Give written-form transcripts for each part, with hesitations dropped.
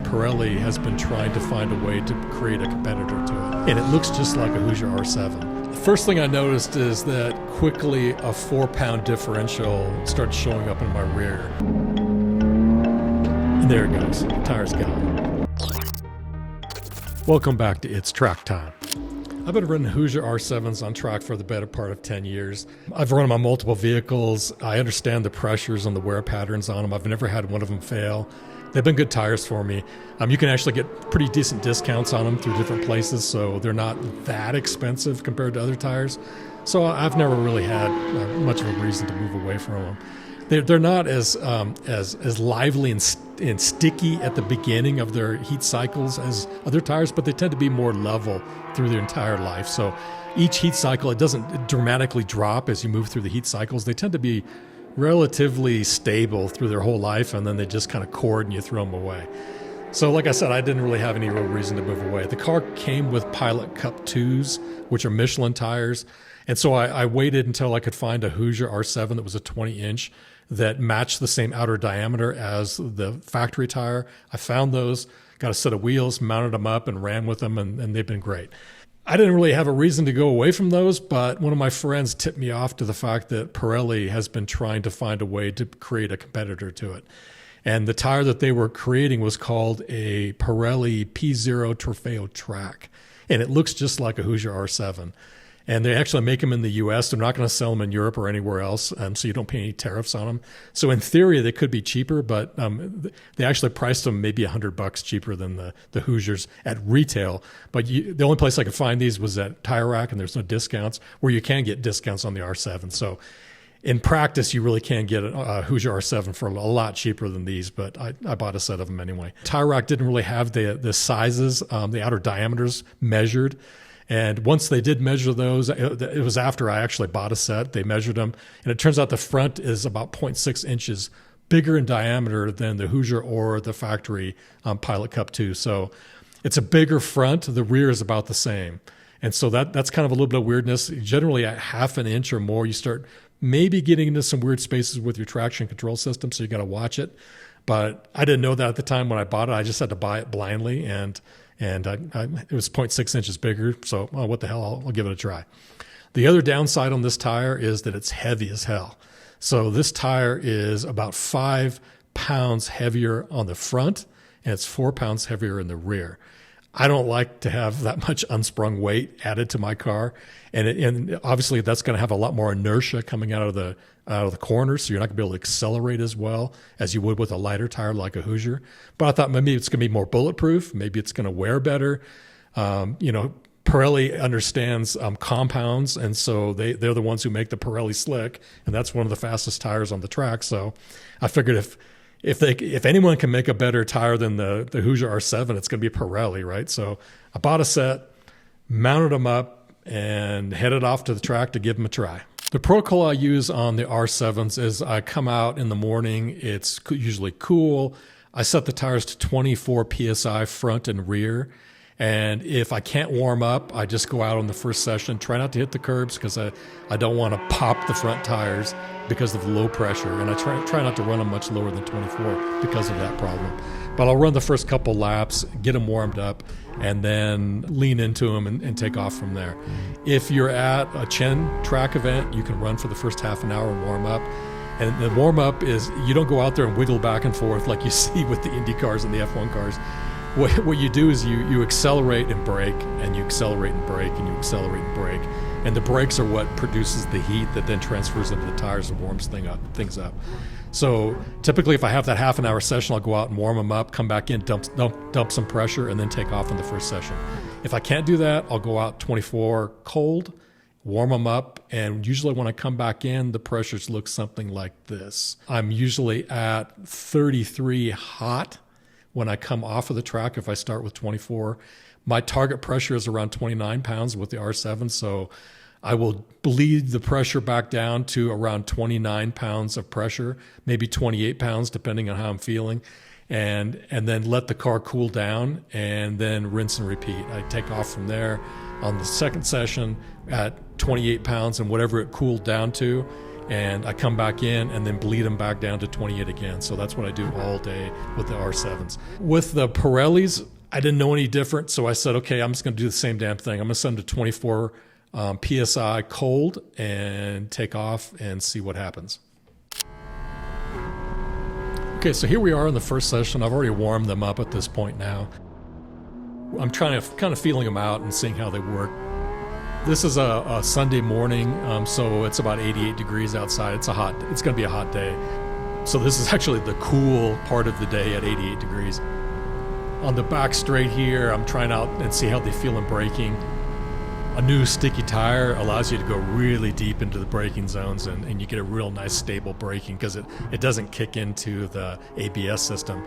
Pirelli has been trying to find a way to create a competitor to it. And it looks just like a Hoosier R7. The first thing I noticed is that quickly a 4-pound differential started showing up in my rear. And there it goes, the tire's gone. Welcome back to It's Track Time. I've been running Hoosier R7s on track for the better part of 10 years. I've run them on multiple vehicles. I understand the pressures and the wear patterns on them. I've never had one of them fail. They've been good tires for me. You can actually get pretty decent discounts on them through different places, so they're not that expensive compared to other tires. So I've never really had much of a reason to move away from them. They're not as lively and sticky at the beginning of their heat cycles as other tires, but they tend to be more level through their entire life. So each heat cycle, it doesn't dramatically drop as you move through the heat cycles. They tend to be relatively stable through their whole life, and then they just kind of cord and you throw them away. So like I said, I didn't really have any real reason to move away. The car came with Pilot Cup 2s, which are Michelin tires. And so I waited until I could find a Hoosier R7 that was a 20-inch that matched the same outer diameter as the factory tire. I found those, got a set of wheels, mounted them up, and ran with them, and they've been great. I didn't really have a reason to go away from those, but one of my friends tipped me off to the fact that Pirelli has been trying to find a way to create a competitor to it. And the tire that they were creating was called a Pirelli P Zero Trofeo track. And it looks just like a Hoosier R7. And they actually make them in the U.S. They're not going to sell them in Europe or anywhere else, so you don't pay any tariffs on them. So in theory, they could be cheaper, but they actually priced them maybe $100 cheaper than the Hoosiers at retail. But the only place I could find these was at Tire Rack, and there's no discounts, where you can get discounts on the R7. So in practice, you really can get a Hoosier R7 for a lot cheaper than these, but I bought a set of them anyway. Tire Rack didn't really have the sizes, the outer diameters measured. And once they did measure those, it was after I actually bought a set. They measured them, and it turns out the front is about 0.6 inches bigger in diameter than the Hoosier or the factory Pilot Cup 2. So it's a bigger front. The rear is about the same. And so that's kind of a little bit of weirdness. Generally at half an inch or more, you start maybe getting into some weird spaces with your traction control system, so you got to watch it. But I didn't know that at the time when I bought it. I just had to buy it blindly, and it was 0.6 inches bigger, so what the hell, I'll give it a try. The other downside on this tire is that it's heavy as hell. So this tire is about 5 pounds heavier on the front, and it's 4 pounds heavier in the rear. I don't like to have that much unsprung weight added to my car, and obviously that's going to have a lot more inertia coming out of the corners, so you're not going to be able to accelerate as well as you would with a lighter tire like a Hoosier. But I thought maybe it's going to be more bulletproof, maybe it's going to wear better. Pirelli understands compounds, and so they're the ones who make the Pirelli Slick, and that's one of the fastest tires on the track. So I figured if anyone can make a better tire than the Hoosier R7, it's going to be Pirelli, right? So I bought a set, mounted them up, and headed off to the track to give them a try. The protocol I use on the R7s is I come out in the morning. It's usually cool. I set the tires to 24 PSI front and rear. And if I can't warm up, I just go out on the first session, try not to hit the curbs because I don't want to pop the front tires because of low pressure. And I try not to run them much lower than 24 because of that problem. But I'll run the first couple laps, get them warmed up, and then lean into them and take off from there. If you're at a Chen track event, you can run for the first half an hour and warm up. And the warm up is you don't go out there and wiggle back and forth like you see with the Indy cars and the F1 cars. What you do is you accelerate and brake, and you accelerate and brake, and you accelerate and brake. And the brakes are what produces the heat that then transfers into the tires and warms things up. So typically if I have that half an hour session, I'll go out and warm them up, come back in, dump some pressure, and then take off in the first session. If I can't do that, I'll go out 24 cold, warm them up, and usually when I come back in, the pressures look something like this. I'm usually at 33 hot when I come off of the track if I start with 24. My target pressure is around 29 pounds with the R7, so I will bleed the pressure back down to around 29 pounds of pressure, maybe 28 pounds depending on how I'm feeling, and then let the car cool down and then rinse and repeat. I take off from there on the second session at 28 pounds and whatever it cooled down to, and I come back in and then bleed them back down to 28 again. So that's what I do all day with the R7s. With the Pirellis, I didn't know any different, so I said, okay, I'm just going to do the same damn thing. I'm going to send them to 24 PSI cold and take off and see what happens. Okay, so here we are in the first session. I've already warmed them up at this point now. I'm trying to kind of feeling them out and seeing how they work. This is a Sunday morning, so it's about 88 degrees outside. It's going to be a hot day. So this is actually the cool part of the day at 88 degrees. On the back straight here, I'm trying out and see how they feel in braking. A new sticky tire allows you to go really deep into the braking zones, and you get a real nice stable braking because it doesn't kick into the ABS system.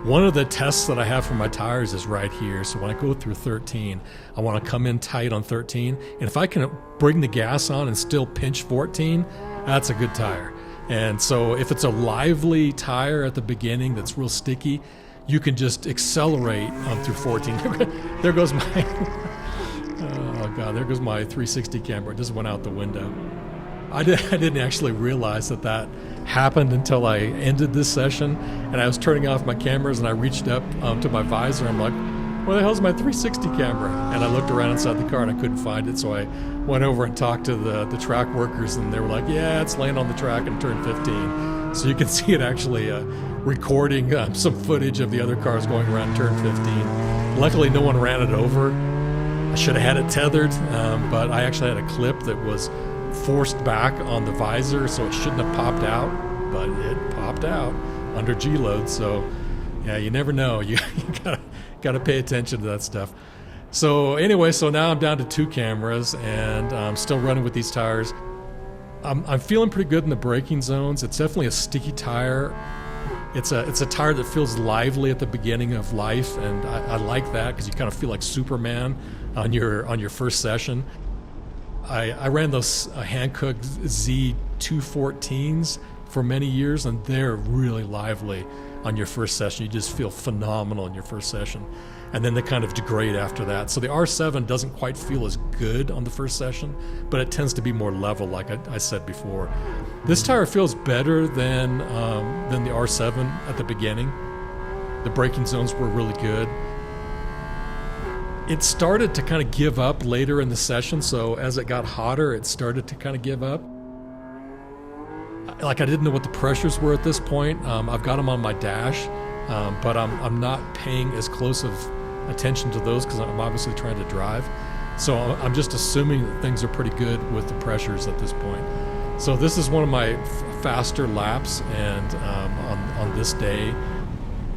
One of the tests that I have for my tires is right here. So when I go through 13, I want to come in tight on 13. And if I can bring the gas on and still pinch 14, that's a good tire. And so if it's a lively tire at the beginning that's real sticky, you can just accelerate through 14. There goes my, oh God, there goes my 360 camera. It just went out the window. I didn't actually realize that happened until I ended this session, and I was turning off my cameras, and I reached up to my visor. I'm like, where the hell's my 360 camera? And I looked around inside the car, and I couldn't find it, so I went over and talked to the track workers, and they were like, yeah, it's laying on the track and turned 15. So you can see it actually recording some footage of the other cars going around turn 15. Luckily, no one ran it over. I should have had it tethered, but I actually had a clip that was forced back on the visor, so it shouldn't have popped out, but it popped out under G-load. So yeah, you never know. You gotta pay attention to that stuff. So anyway, so now I'm down to 2 cameras, and I'm still running with these tires. I'm feeling pretty good in the braking zones. It's definitely a sticky tire. It's a tire that feels lively at the beginning of life, and I like that because you kind of feel like Superman on your first session. I ran those Hankook Z214s for many years, and they're really lively on your first session. You just feel phenomenal in your first session, and then they kind of degrade after that. So the R7 doesn't quite feel as good on the first session, but it tends to be more level, like I said before. This tire feels better than the R7 at the beginning. The braking zones were really good. It started to kind of give up later in the session, so as it got hotter, it started to kind of give up. Like, I didn't know what the pressures were at this point. I've got them on my dash, but I'm not paying as close of attention to those because I'm obviously trying to drive. So I'm just assuming that things are pretty good with the pressures at this point. So this is one of my faster laps, and on this day,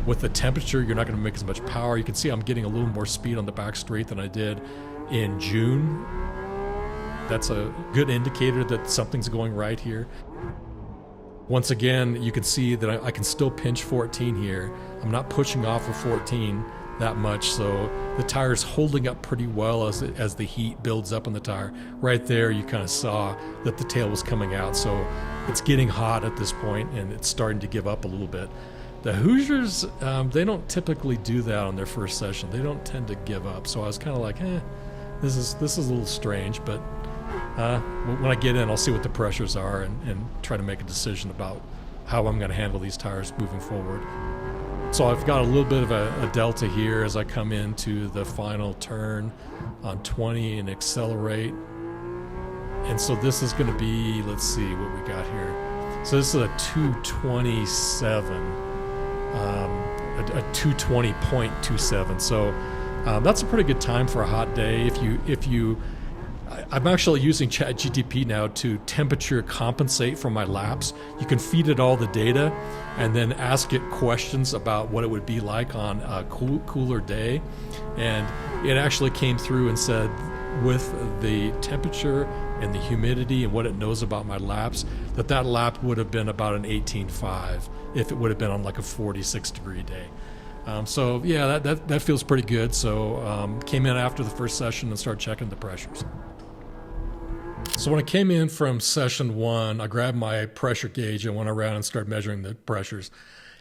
with the temperature, you're not going to make as much power. You can see I'm getting a little more speed on the back straight than I did in June. That's a good indicator that something's going right here. Once again, you can see that I can still pinch 14 here. I'm not pushing off of 14 that much, so the tire's holding up pretty well as the heat builds up on the tire. Right there, you kind of saw that the tail was coming out, so it's getting hot at this point, and it's starting to give up a little bit. The Hoosiers, they don't typically do that on their first session. They don't tend to give up. So I was kind of like, this is a little strange. But when I get in, I'll see what the pressures are and try to make a decision about how I'm going to handle these tires moving forward. So I've got a little bit of a delta here as I come into the final turn on 20 and accelerate. And so this is going to be, let's see what we got here. So this is a 227. A 220.27, so that's a pretty good time for a hot day. I'm actually using ChatGPT now to temperature compensate for my laps. You can feed it all the data and then ask it questions about what it would be like on a cooler day, and it actually came through and said, with the temperature and the humidity and what it knows about my laps, that lap would have been about an 18.5 if it would have been on like a 46 degree day. So yeah, that feels pretty good. So came in after the first session and started checking the pressures. So when I came in from session 1, I grabbed my pressure gauge and went around and started measuring the pressures.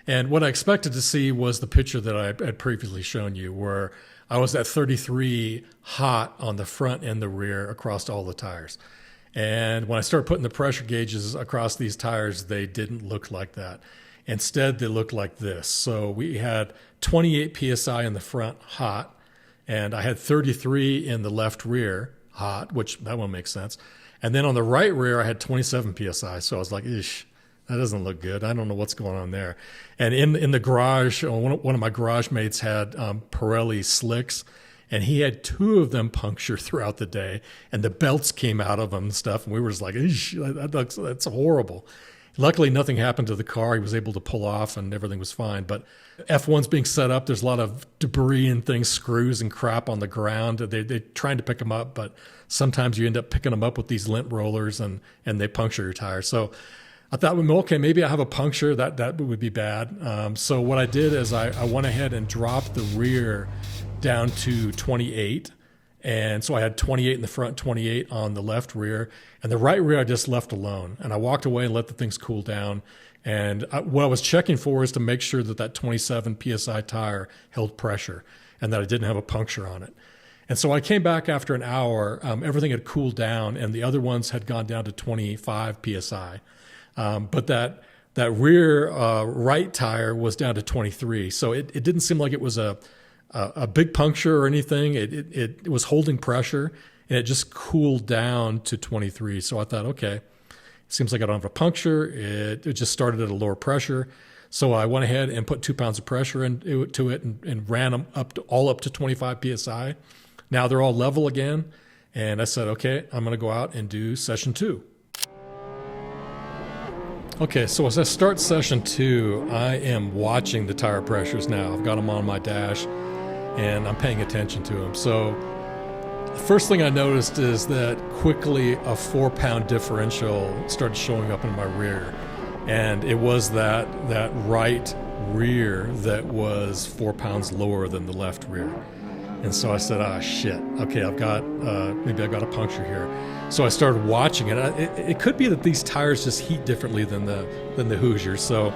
And what I expected to see was the picture that I had previously shown you, where I was at 33 hot on the front and the rear across all the tires. And when I started putting the pressure gauges across these tires, they didn't look like that. Instead, they looked like this. So we had 28 PSI in the front, hot, and I had 33 in the left rear, hot, which that one makes sense. And then on the right rear, I had 27 PSI. So I was like, ish, that doesn't look good. I don't know what's going on there. And in the garage, one of my garage mates had Pirelli slicks, and he had 2 of them puncture throughout the day, and the belts came out of them and stuff. And we were just like, that's horrible. Luckily, nothing happened to the car. He was able to pull off and everything was fine. But F1's being set up. There's a lot of debris and things, screws and crap on the ground. They're trying to pick them up, but sometimes you end up picking them up with these lint rollers and they puncture your tires. So I thought, well, okay, maybe I have a puncture. That would be bad. So what I did is I went ahead and dropped the rear down to 28. And so I had 28 in the front, 28 on the left rear. And the right rear I just left alone. And I walked away and let the things cool down. And what I was checking for is to make sure that 27 PSI tire held pressure and that I didn't have a puncture on it. And so I came back after an hour. Everything had cooled down, and the other ones had gone down to 25 PSI. But that rear right tire was down to 23. So it didn't seem like it was a big puncture or anything. It was holding pressure, and it just cooled down to 23. So I thought, okay, seems like I don't have a puncture. It just started at a lower pressure. So I went ahead and put 2 pounds of pressure into it and ran them all up to 25 PSI. Now they're all level again. And I said, okay, I'm going to go out and do session 2. Okay, so as I start session 2, I am watching the tire pressures now. I've got them on my dash, and I'm paying attention to them. So the first thing I noticed is that quickly a 4-pound differential started showing up in my rear. And it was that right rear that was 4 pounds lower than the left rear. And so I said, shit, okay, maybe I've got a puncture here. So I started watching it. It could be that these tires just heat differently than the Hoosier. So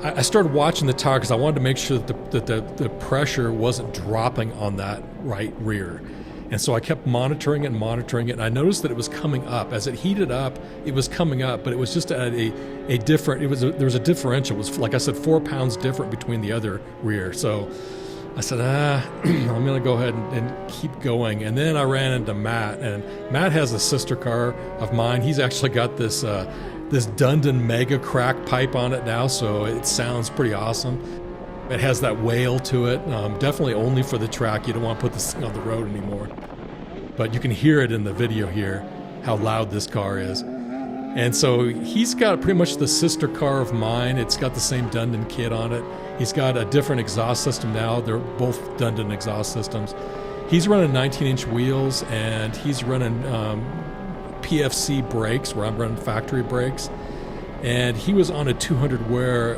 I started watching the tire because I wanted to make sure that the pressure wasn't dropping on that right rear. And so I kept monitoring it, and I noticed that it was coming up. As it heated up, it was coming up, but it was just at a different, there was a differential. It was, like I said, 4 pounds different between the other rear. So I said, I'm going to go ahead and keep going. And then I ran into Matt, and Matt has a sister car of mine. He's actually got this Dundon Mega Crack pipe on it now, so it sounds pretty awesome. It has that wail to it, definitely only for the track. You don't want to put this thing on the road anymore. But you can hear it in the video here, how loud this car is. And so he's got pretty much the sister car of mine. It's got the same Dundon kit on it. He's got a different exhaust system now. They're both Dundon exhaust systems. He's running 19-inch wheels, and he's running PFC brakes, where I'm running factory brakes. And he was on a 200 wear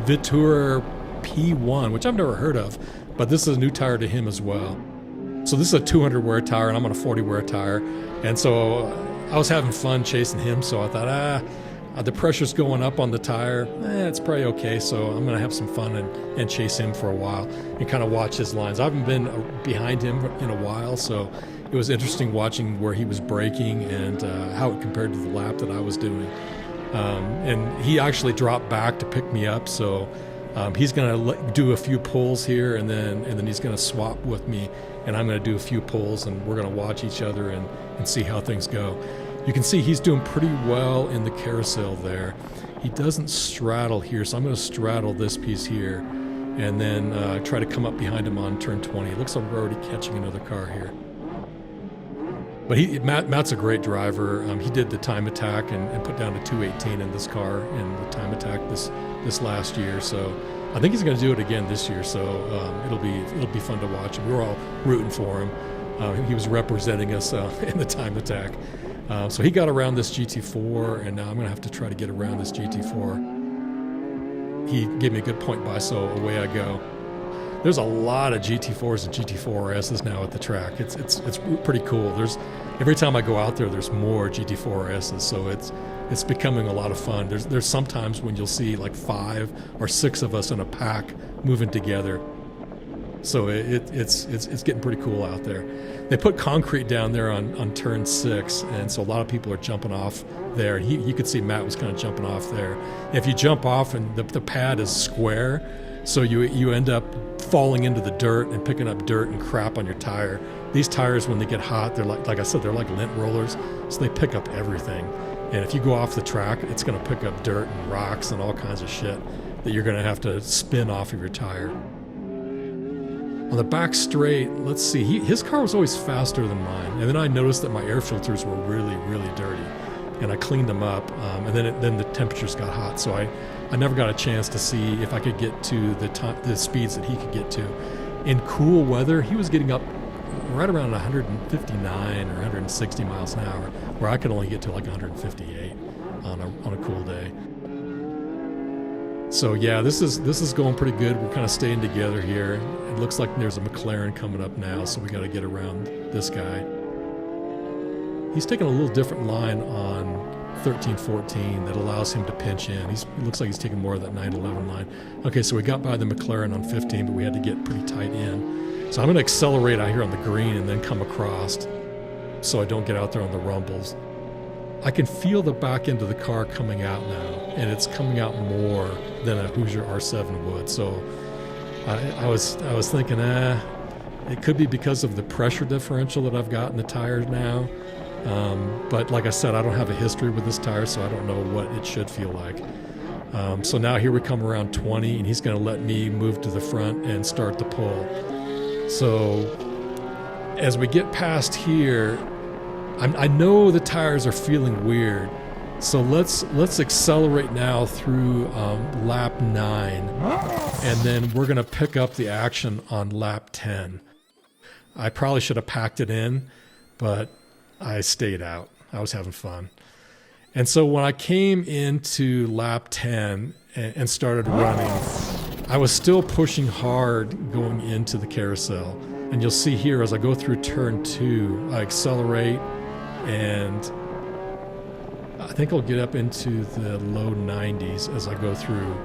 Vitura P1, which I've never heard of, but this is a new tire to him as well. So this is a 200 wear tire, and I'm on a 40 wear tire. And so I was having fun chasing him, so I thought, the pressure's going up on the tire. It's probably okay, so I'm going to have some fun and chase him for a while and kind of watch his lines. I haven't been behind him in a while, so it was interesting watching where he was braking and how it compared to the lap that I was doing. And he actually dropped back to pick me up, so he's going to do a few pulls here, and then he's going to swap with me, and I'm going to do a few pulls, and we're going to watch each other and see how things go. You can see he's doing pretty well in the carousel there. He doesn't straddle here, so I'm going to straddle this piece here and then try to come up behind him on turn 20. It looks like we're already catching another car here. But Matt's a great driver. He did the time attack and put down to 218 in this car in the time attack this last year. So I think he's going to do it again this year. So it'll be fun to watch. We were all rooting for him. He was representing us in the time attack. So he got around this GT4, and now I'm going to have to try to get around this GT4. He gave me a good point by, so away I go. There's a lot of GT4s and GT4RSs now at the track. It's pretty cool. Every time I go out there, there's more GT4RSs, so it's becoming a lot of fun. There's sometimes when you'll see like 5 or 6 of us in a pack moving together. So it's getting pretty cool out there. They put concrete down there on turn 6, and so a lot of people are jumping off there. And you could see Matt was kind of jumping off there. And if you jump off, and the pad is square, so you end up falling into the dirt and picking up dirt and crap on your tire. These tires, when they get hot, they're like I said, they're like lint rollers, so they pick up everything. And if you go off the track, it's going to pick up dirt and rocks and all kinds of shit that you're going to have to spin off of your tire. On the back straight, let's see, his car was always faster than mine. And then I noticed that my air filters were really, really dirty. And I cleaned them up, and then the temperatures got hot. So I never got a chance to see if I could get to the speeds that he could get to. In cool weather, he was getting up right around 159 or 160 miles an hour, where I could only get to like 158 on a cool day. So yeah, this is going pretty good. We're kind of staying together here. It looks like there's a McLaren coming up now, so we got to get around this guy. He's taking a little different line on 1314 that allows him to pinch in. It looks like he's taking more of that 911 line. Okay, so we got by the McLaren on 15, but we had to get pretty tight in. So I'm going to accelerate out here on the green and then come across so I don't get out there on the rumbles. I can feel the back end of the car coming out now, and it's coming out more than a Hoosier R7 would. So I was thinking, it could be because of the pressure differential that I've got in the tires now. But like I said, I don't have a history with this tire, so I don't know what it should feel like. So now here we come around 20, and he's going to let me move to the front and start the pull. So as we get past here, I know the tires are feeling weird. So let's accelerate now through lap 9, and then we're going to pick up the action on lap 10. I probably should have packed it in, but I stayed out. I was having fun. And so when I came into lap 10 and started running, I was still pushing hard going into the carousel. And you'll see here as I go through turn 2, I accelerate, and I think I'll get up into the low 90s as I go through.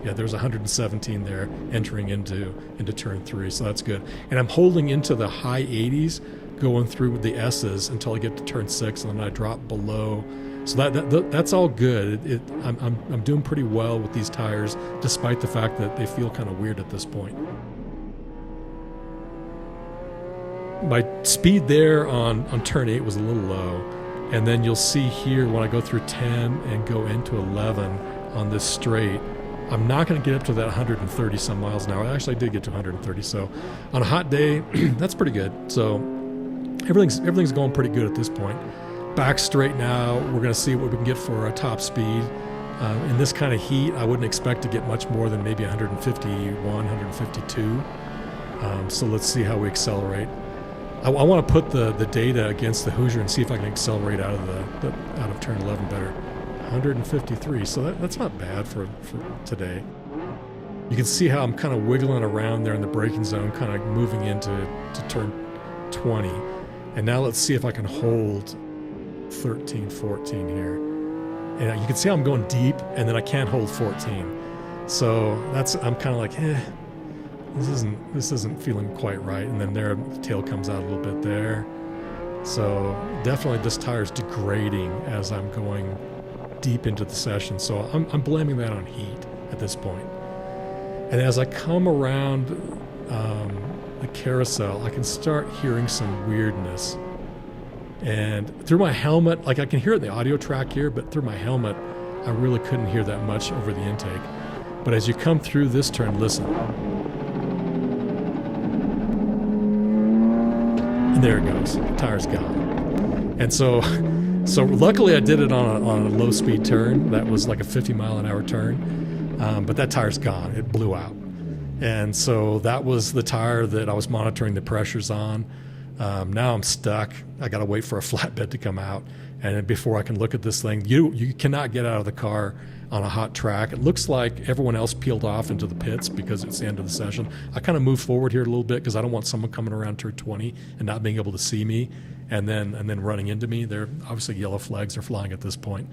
Yeah, there's 117 there entering into turn 3, so that's good. And I'm holding into the high 80s going through the S's until I get to turn 6, and then I drop below. So that's all good. I'm doing pretty well with these tires, despite the fact that they feel kind of weird at this point. My speed there on turn 8 was a little low, and then you'll see here when I go through 10 and go into 11 on this straight, I'm not going to get up to that 130 some miles an hour. I actually did get to 130, so on a hot day, that's pretty good. So everything's going pretty good at this point. Back straight now, we're going to see what we can get for a top speed. In this kind of heat, I wouldn't expect to get much more than maybe 151, 152. So let's see how we accelerate. I want to put the data against the Hoosier and see if I can accelerate out of turn 11 better. 153, so that's not bad for today. You can see how I'm kind of wiggling around there in the braking zone, kind of moving into turn 20. And now let's see if I can hold 13, 14 here. And you can see how I'm going deep, and then I can't hold 14. So I'm kind of like, this isn't feeling quite right. And then there, the tail comes out a little bit there. So definitely this tire's degrading as I'm going deep into the session. So I'm blaming that on heat at this point. And as I come around the carousel, I can start hearing some weirdness. And through my helmet, like I can hear it in the audio track here, but through my helmet, I really couldn't hear that much over the intake. But as you come through this turn, listen. And there it goes. The tire's gone. And so luckily I did it on a low speed turn. That was like a 50 mile an hour turn. But that tire's gone. It blew out. And so that was the tire that I was monitoring the pressures on. Now I'm stuck. I got to wait for a flatbed to come out. And before I can look at this thing, you cannot get out of the car on a hot track. It looks like everyone else peeled off into the pits because it's the end of the session. I kind of moved forward here a little bit because I don't want someone coming around turn 20 and not being able to see me and then running into me. They're obviously yellow flags are flying at this point.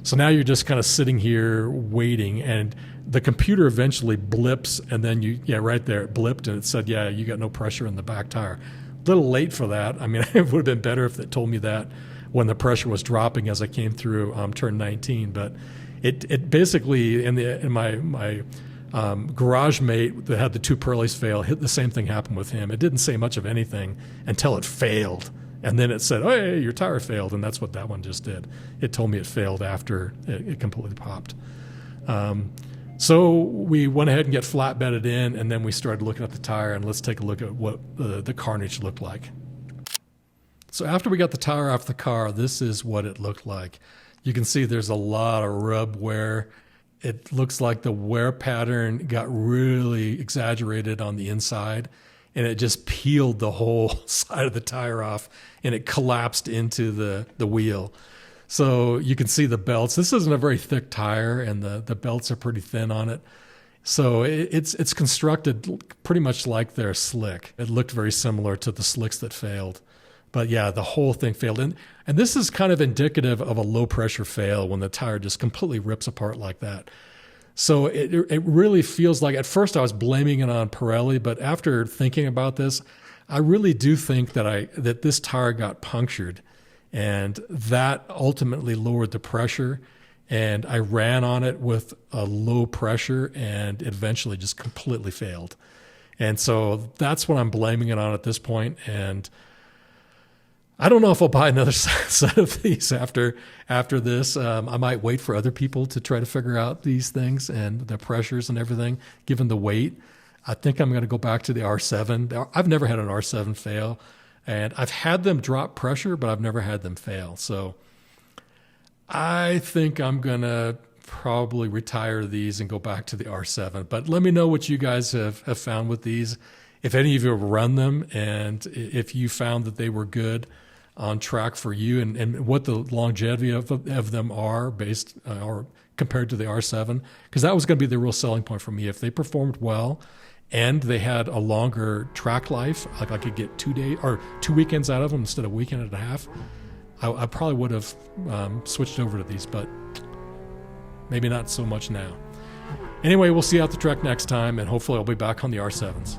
So now you're just kind of sitting here waiting, and the computer eventually blips, and then right there, it blipped, and it said, yeah, you got no pressure in the back tire. A little late for that. I mean, it would have been better if it told me that when the pressure was dropping as I came through turn 19. But it basically, in my garage mate that had the two Pirellis fail, the same thing happened with him. It didn't say much of anything until it failed. And then it said, oh, hey, your tire failed. And that's what that one just did. It told me it failed after it completely popped. So we went ahead and get flatbedded in, and then we started looking at the tire, and let's take a look at what the carnage looked like. So after we got the tire off the car, this is what it looked like. You can see there's a lot of rub wear. It looks like the wear pattern got really exaggerated on the inside, and it just peeled the whole side of the tire off, and it collapsed into the wheel. So you can see the belts. This isn't a very thick tire, and the belts are pretty thin on it. So it's constructed pretty much like they're slick. It looked very similar to the slicks that failed. But yeah, the whole thing failed. And this is kind of indicative of a low-pressure fail when the tire just completely rips apart like that. So it really feels like, at first I was blaming it on Pirelli, but after thinking about this, I really do think that this tire got punctured, and that ultimately lowered the pressure, and I ran on it with a low pressure, and it eventually just completely failed. And so that's what I'm blaming it on at this point. And I don't know if I'll buy another set of these after this. I might wait for other people to try to figure out these things and the pressures and everything, given the weight. I think I'm going to go back to the R7. I've never had an R7 fail, and I've had them drop pressure, but I've never had them fail. So I think I'm going to probably retire these and go back to the R7. But let me know what you guys have found with these. If any of you have run them, and if you found that they were good on track for you, and what the longevity of them are based or compared to the R7, because that was going to be the real selling point for me. If they performed well and they had a longer track life, like I could get 2 days or 2 weekends out of them instead of a weekend and a half, I probably would have switched over to these, but maybe not so much now. Anyway, we'll see you out the track next time, and hopefully I'll be back on the R7s.